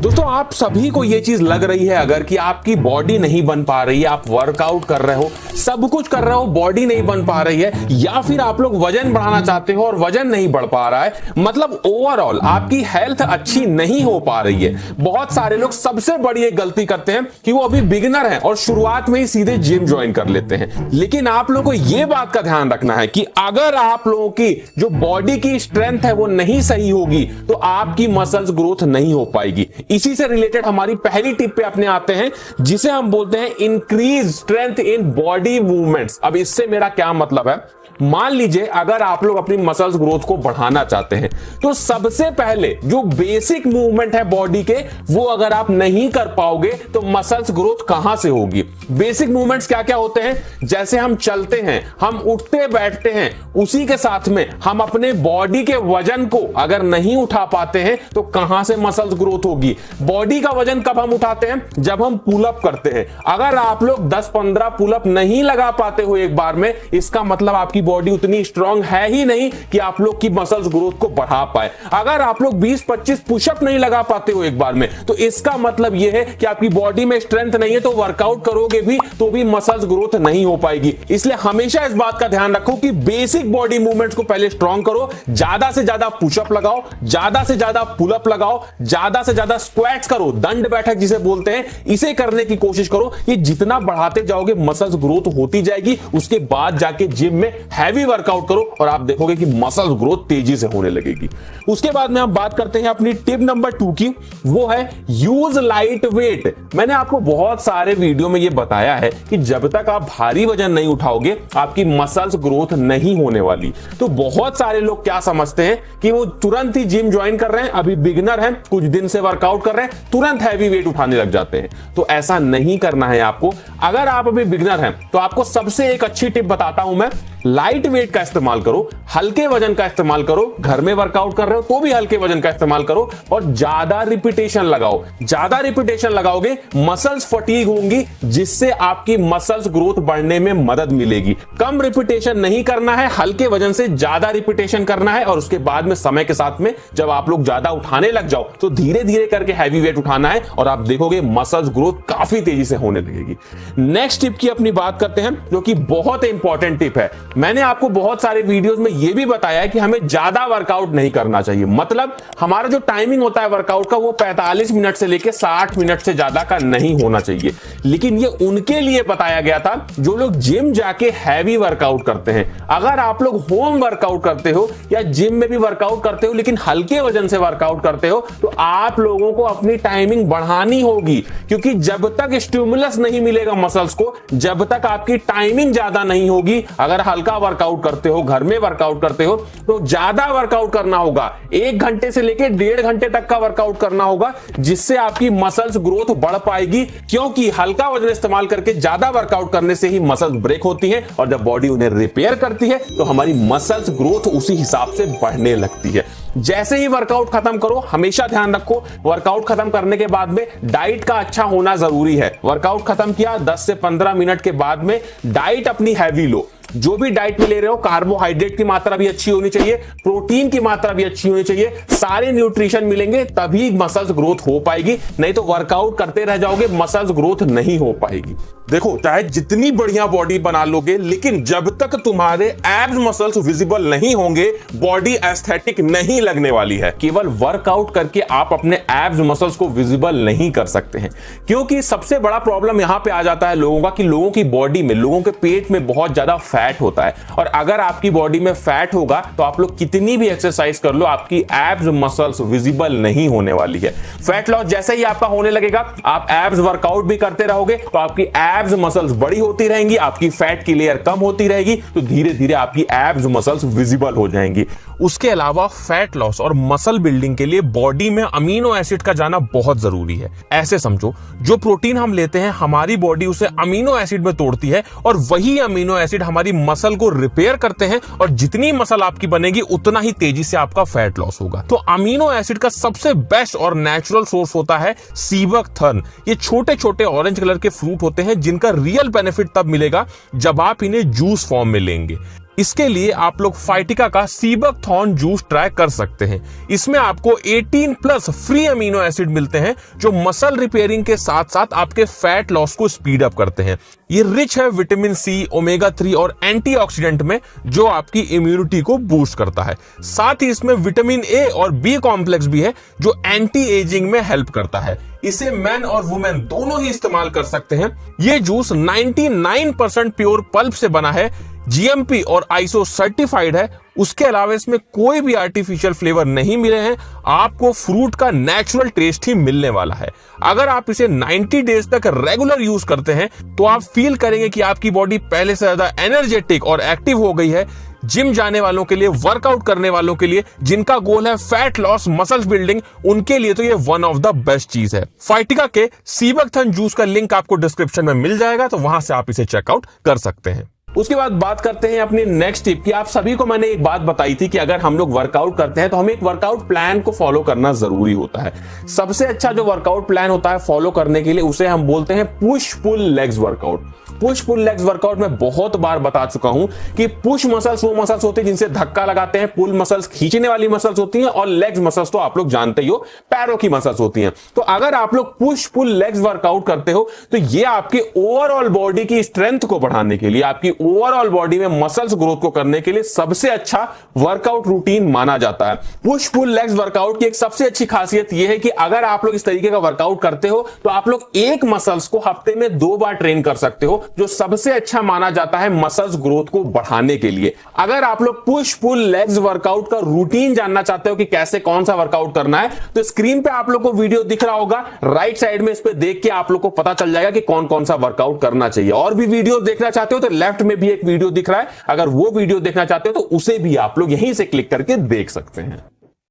दोस्तों आप सभी को यह चीज लग रही है अगर कि आपकी बॉडी नहीं बन पा रही है, आप वर्कआउट कर रहे हो, सब कुछ कर रहे हो, बॉडी नहीं बन पा रही है, या फिर आप लोग वजन बढ़ाना चाहते हो और वजन नहीं बढ़ पा रहा है, मतलब ओवरऑल आपकी हेल्थ अच्छी नहीं हो पा रही है। बहुत सारे लोग सबसे बड़ी एक गलती करते हैं कि वो अभी बिगिनर हैं और शुरुआत में ही सीधे जिम ज्वाइन कर लेते हैं। लेकिन आप लोगों को यह बात का ध्यान रखना है कि अगर आप लोगों की जो बॉडी की स्ट्रेंथ है वो नहीं सही होगी तो आपकी मसल्स ग्रोथ नहीं हो पाएगी। इसी से रिलेटेड हमारी पहली टिप पे अपने आते हैं जिसे हम बोलते हैं increase strength in body movements. अब इससे मेरा क्या मतलब है, मान लीजिए अगर आप लोग अपनी मसल्स ग्रोथ को बढ़ाना चाहते हैं तो सबसे पहले जो बेसिक मूवमेंट है बॉडी के वो अगर आप नहीं कर पाओगे तो मसल्स ग्रोथ कहां से होगी। बेसिक मूवमेंट्स क्या क्या होते हैं, जैसे हम चलते हैं, हम उठते बैठते हैं, उसी के साथ में हम अपने बॉडी के वजन को अगर नहीं उठा पाते हैं तो कहां से मसल्स ग्रोथ होगी। बॉडी का वजन कब हम उठाते हैं, जब हम पुलअप करते हैं। अगर आप लोग 10-15 पुलअप नहीं लगा पाते हो एक बार में, इसका मतलब आपकी बॉडी उतनी स्ट्रांग है ही नहीं कि आप लोग की मसल्स ग्रोथ को बढ़ा पाए। अगर आप लोग 20-25 पुशअप नहीं लगा पाते हो एक बार में तो इसका मतलब यह है कि आपकी बॉडी में स्ट्रेंथ नहीं है, तो वर्कआउट करोगे भी तो भी मसल्स ग्रोथ नहीं हो पाएगी। इसलिए हमेशा इस बात का ध्यान रखो कि बेसिक बॉडी मूवमेंट्स को पहले स्ट्रांग करो, ज्यादा से ज्यादा पुशअप लगाओ, ज्यादा से ज्यादा पुलअप लगाओ, ज्यादा से ज्यादा स्क्वाट्स करो, दंड बैठक जिसे बोलते हैं, इसे करने की कोशिश करो। ये जितना बढ़ाते जाओगे मसल्स ग्रोथ होती जाएगी। उसके बाद जाके जिम में हैवी वर्कआउट करो और आप देखोगे कि मसल ग्रोथ तेजी से होने लगेगी। उसके बाद में हम बात करते हैं अपनी टिप नंबर 2 की, वो है यूज लाइट वेट। मैंने आपको बहुत सारे वीडियो में यह बताया है कि जब तक आप भारी वजन नहीं उठाओगे आपकी मसल्स ग्रोथ नहीं होने वाली। तो बहुत सारे लोग क्या समझते हैं कि वो तुरंत ही जिम ज्वाइन कर रहे हैं, अभी बिगिनर हैं, कुछ दिन से वर्कआउट कर रहे हैं, तुरंत हैवी वेट उठाने लग जाते हैं। तो ऐसा नहीं करना है आपको। अगर आप अभी बिगिनर हैं तो आपको सबसे एक अच्छी टिप बताता हूं मैं, लाइट वेट का इस्तेमाल करो, हल्के वजन का इस्तेमाल करो। घर में वर्कआउट कर रहे हो तो भी हल्के वजन का इस्तेमाल करो और ज्यादा रिपीटेशन लगाओ। ज्यादा रिपीटेशन लगाओगे मसल्स फटीग होंगी, जिससे आपकी मसल्स ग्रोथ बढ़ने में मदद मिलेगी। कम रिपीटेशन नहीं करना है, हल्के वजन से ज्यादा रिपीटेशन करना है और उसके बाद में समय के साथ में जब आप लोग ज्यादा उठाने लग जाओ तो धीरे धीरे करके हैवी वेट उठाना है और आप देखोगे मसल्स ग्रोथ काफी तेजी से होने लगेगी। नेक्स्ट टिप की अपनी बात करते हैं जो कि बहुत इंपॉर्टेंट टिप है। मैंने आपको बहुत सारे वीडियोस में यह भी बताया है कि हमें ज्यादा वर्कआउट नहीं करना चाहिए। मतलब हमारा जो टाइमिंग होता है वर्कआउट का वो 45 मिनट से लेकर 60 मिनट से ज्यादा का नहीं होना चाहिए। लेकिन ये उनके लिए बताया गया था जो लोग जिम जाके हैवी वर्कआउट करते हैं। अगर आप लोग होम वर्कआउट करते हो या जिम में भी वर्कआउट करते हो लेकिन हल्के वजन से वर्कआउट करते हो तो आप लोगों को अपनी टाइमिंग बढ़ानी होगी, क्योंकि जब तक स्टिमुलस नहीं मिलेगा मसल्स को, जब तक आपकी टाइमिंग ज्यादा नहीं होगी। अगर हल्का वर्कआउट करते हो, घर में वर्कआउट करते हो तो ज्यादा वर्कआउट करना होगा, 1 घंटे से लेकर 1.5 घंटे तक का वर्कआउट करना होगा, जिससे आपकी मसल्स ग्रोथ बढ़ पाएगी। क्योंकि हल्का वजन इस्तेमाल करके ज्यादा वर्कआउट करने से ही मसल्स ब्रेक होती है और जब बॉडी उन्हें रिपेयर करती है तो हमारी मसल्स ग्रोथ उसी हिसाब से बढ़ने लगती है। जैसे ही वर्कआउट खत्म करो, हमेशा ध्यान रखो वर्कआउट खत्म करने के बाद में डाइट का अच्छा होना जरूरी है। वर्कआउट खत्म किया 10 से 15 मिनट के बाद में डाइट अपनी हैवी लो। जो भी डाइट में ले रहे हो कार्बोहाइड्रेट की मात्रा भी अच्छी होनी चाहिए, प्रोटीन की मात्रा भी अच्छी होनी चाहिए, सारे न्यूट्रिशन मिलेंगे तभी मसल्स ग्रोथ हो पाएगी। नहीं तो वर्कआउट करते रह जाओगे, मसल्स ग्रोथ नहीं हो पाएगी। देखो चाहे जितनी बढ़िया बॉडी बना लोगे लेकिन जब तक तुम्हारे एब्स मसल्स विजिबल नहीं होंगे बॉडी एस्थेटिक नहीं लगने वाली है। केवल वर्कआउट करके आप अपने एब्स मसल्स को विजिबल नहीं कर सकते हैं, क्योंकि सबसे बड़ा प्रॉब्लम यहां पे आ जाता है लोगों का कि लोगों की बॉडी में, लोगों के पेट में बहुत ज्यादा फैट होता है। और अगर आपकी बॉडी में फैट होगा तो आप लोग कितनी भी एक्सरसाइज कर लो आपकी एब्स मसल्स विजिबल नहीं होने वाली है। फैट लॉस जैसे ही आपका होने लगेगा, आप एब्स वर्कआउट भी करते रहोगे तो आपकी एब्स मसल्स बड़ी होती रहेंगी, आपकी फैट की लेयर कम होती रहेगी, तो धीरे धीरे आपकी एब्स मसल्स विजिबल हो जाएंगी। उसके अलावा फैट लॉस और मसल बिल्डिंग के लिए बॉडी में अमीनो एसिड का जाना बहुत जरूरी है। ऐसे समझो जो प्रोटीन हम लेते हैं हमारी बॉडी उसे अमीनो एसिड में तोड़ती है और वही अमीनो एसिड हमारी मसल को रिपेयर करते हैं और जितनी मसल आपकी बनेगी उतना ही तेजी से आपका फैट लॉस होगा। तो अमीनो एसिड का सबसे बेस्ट और नेचुरल सोर्स होता है सीबकथर्न। ये छोटे छोटे ऑरेंज कलर के फ्रूट होते हैं जिनका रियल बेनिफिट तब मिलेगा जब आप इन्हें जूस फॉर्म में लेंगे। इसके लिए आप लोग फाइटिका का सीबकथॉर्न जूस ट्राई कर सकते हैं। इसमें आपको 18+ फ्री अमीनो एसिड मिलते हैं जो मसल रिपेयरिंग के साथ साथ आपके फैट लॉस को स्पीड अप करते हैं। ये रिच है विटामिन सी, ओमेगा 3 और एंटीऑक्सीडेंट में, जो आपकी इम्यूनिटी को बूस्ट करता है। साथ ही इसमें विटामिन ए और बी कॉम्प्लेक्स भी है जो एंटी एजिंग में हेल्प करता है। इसे मैन और वुमेन दोनों ही इस्तेमाल कर सकते हैं। ये जूस 99% प्योर पल्प से बना है, जीएमपी और आईएसओ सर्टिफाइड है। उसके अलावा इसमें कोई भी आर्टिफिशियल फ्लेवर नहीं मिले हैं। आपको फ्रूट का नेचुरल टेस्ट ही मिलने वाला है। अगर आप इसे 90 डेज तक रेगुलर यूज करते हैं तो आप फील करेंगे कि आपकी बॉडी पहले से ज्यादा एनर्जेटिक और एक्टिव हो गई है। जिम जाने वालों के लिए, वर्कआउट करने वालों के लिए, जिनका गोल है फैट लॉस, मसल्स बिल्डिंग, उनके लिए तो ये वन ऑफ द बेस्ट चीज है। फाइटिका के सीबकथॉर्न जूस का लिंक आपको डिस्क्रिप्शन में मिल जाएगा, तो वहां से आप इसे चेकआउट कर सकते हैं। उसके बाद बात करते हैं अपनी नेक्स्ट टिप की। आप सभी को मैंने एक बात बताई थी कि अगर हम लोग वर्कआउट करते हैं तो हमें एक वर्कआउट प्लान को फॉलो करना जरूरी होता है। सबसे अच्छा जो वर्कआउट प्लान होता है फॉलो करने के लिए, उसे हम बोलते हैं push pull legs workout. Push pull legs workout में बहुत बार बता चुका हूं कि पुश मसल्स वो मसल्स होते हैं जिनसे धक्का लगाते हैं, पुल मसल्स खींचने वाली मसल्स होती हैं, और लेग्स मसल्स तो आप लोग जानते ही हो, पैरों की मसल्स होती हैं। तो अगर आप लोग पुश पुल लेग्स वर्कआउट करते हो तो ये आपके ओवरऑल बॉडी की स्ट्रेंथ को बढ़ाने के लिए, आपकी ओवरऑल बॉडी में मसल्स ग्रोथ को करने के लिए सबसे अच्छा वर्कआउट रूटीन माना जाता है। पुश पुल लेग्स वर्कआउट की एक सबसे अच्छी खासियत यह है कि अगर आप लोग इस तरीके का वर्कआउट करते हो तो आप लोग एक मसल्स को हफ्ते में 2 बार ट्रेन कर सकते हो, जो सबसे अच्छा माना जाता है मसल्स ग्रोथ को बढ़ाने के लिए। अगर आप लोग पुश पुल लेग्स वर्कआउट का रूटीन जानना चाहते हो कि कैसे कौन सा वर्कआउट करना है, तो स्क्रीन पे आप लोग को वीडियो दिख रहा होगा, राइट साइड में इस पे देख के आप लोग को पता चल जाएगा कि कौन कौन सा वर्कआउट करना चाहिए। और भी वीडियो देखना चाहते हो तो लेफ्ट में भी एक वीडियो दिख रहा है, अगर वो वीडियो देखना चाहते हो तो उसे भी आप लोग यहीं से क्लिक करके देख सकते हैं।